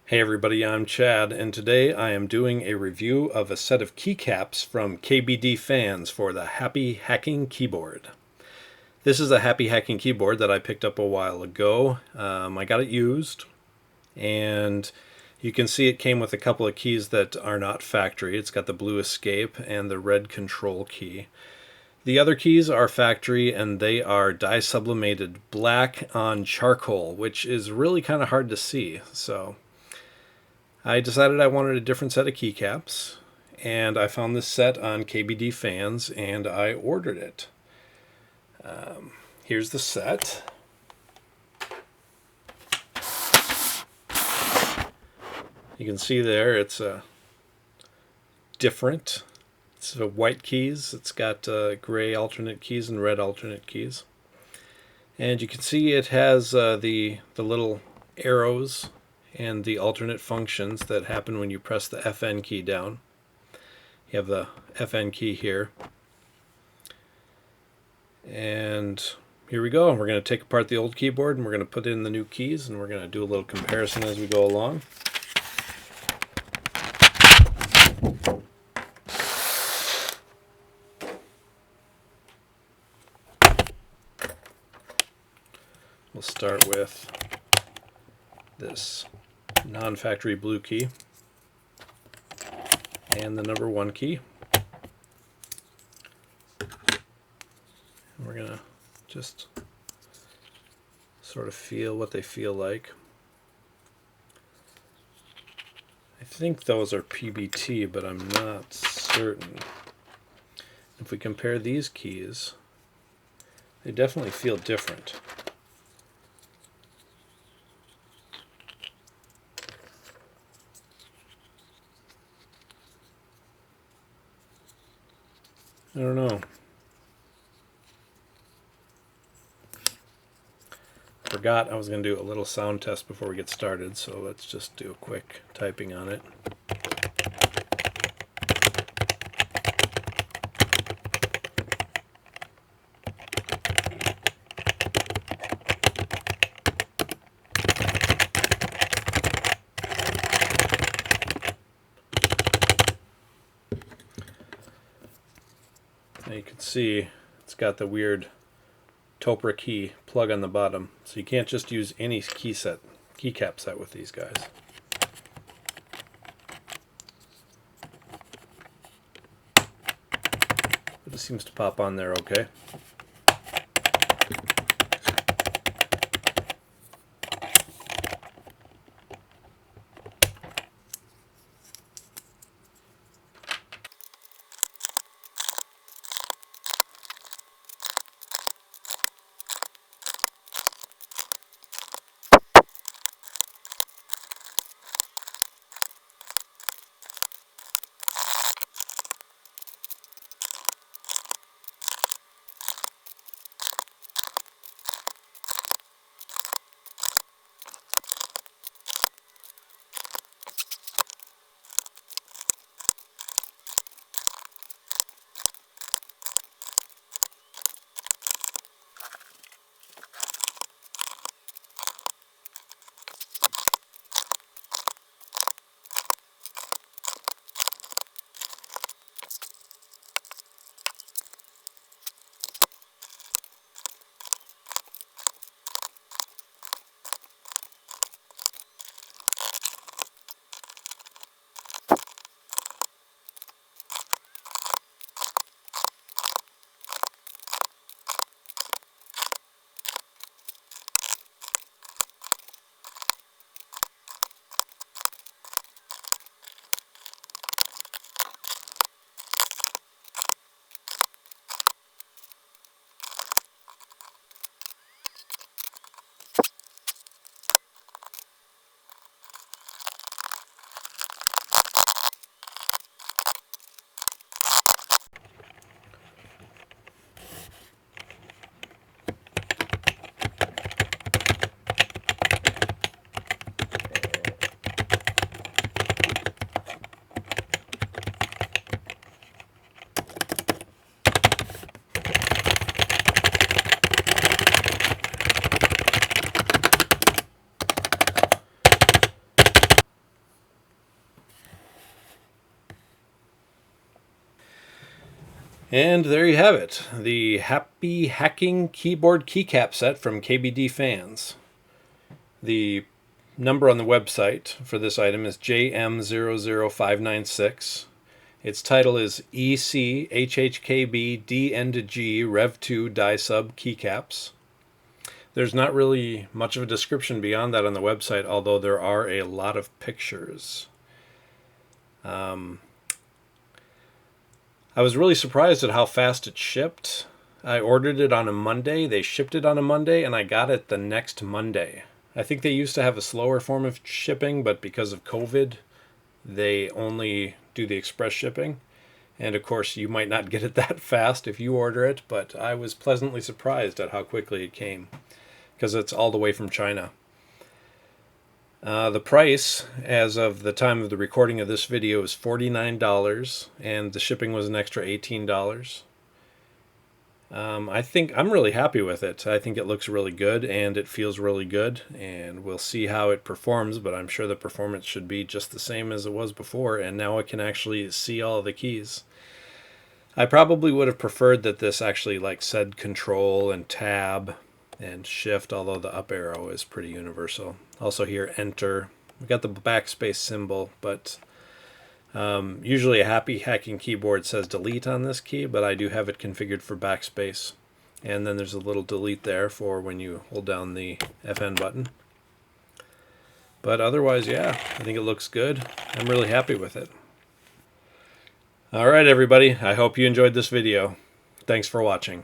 Hey everybody, I'm Chad, and today I am doing a review of a set of keycaps from KBDfans for the Happy Hacking Keyboard. This is a Happy Hacking Keyboard that I picked up a while ago. I got it used, and you can see it came with a couple of keys that are not factory. It's got the blue escape and the red control key. The other keys are factory, and they are dye sublimated black on charcoal, which is really kind of hard to see. So I decided I wanted a different set of keycaps, and I found this set on KBDfans, and I ordered it. Here's the set. You can see there it's different. It's white keys. It's got gray alternate keys and red alternate keys. And you can see it has the little arrows and the alternate functions that happen when you press the FN key down. You have the FN key here. And here we go. We're going to take apart the old keyboard and we're going to put in the new keys, and we're going to do a little comparison as we go along. We'll start with this non-factory blue key and the number 1 key. And we're going to just sort of feel what they feel like. I think those are PBT, but I'm not certain. If we compare these keys, they definitely feel different. I don't know. Forgot I was going to do a little sound test before we get started, so let's just do a quick typing on it. Now you can see it's got the weird Topre key plug on the bottom, so you can't just use any keycap set with these guys. But it seems to pop on there okay. And there you have it, the Happy Hacking Keyboard Keycap set from KBDfans. The number on the website for this item is JM00596. Its title is EC HHKB D-N-G Rev 2 Die Sub Keycaps. There's not really much of a description beyond that on the website, although there are a lot of pictures. I was really surprised at how fast it shipped. I ordered it on a Monday, they shipped it on a Monday, and I got it the next Monday. I think they used to have a slower form of shipping, but because of COVID, they only do the express shipping. And of course, you might not get it that fast if you order it, but I was pleasantly surprised at how quickly it came, because it's all the way from China. The price, as of the time of the recording of this video, is $49, and the shipping was an extra $18. I think I'm really happy with it. I think it looks really good, and it feels really good, and we'll see how it performs, but I'm sure the performance should be just the same as it was before, and now I can actually see all of the keys. I probably would have preferred that this actually said control and tab and shift, although the up arrow is pretty universal. Also here, enter. We got the backspace symbol, but usually a Happy Hacking keyboard says delete on this key, but I do have it configured for backspace. And then there's a little delete there for when you hold down the FN button. But otherwise, yeah, I think it looks good. I'm really happy with it. All right, everybody. I hope you enjoyed this video. Thanks for watching.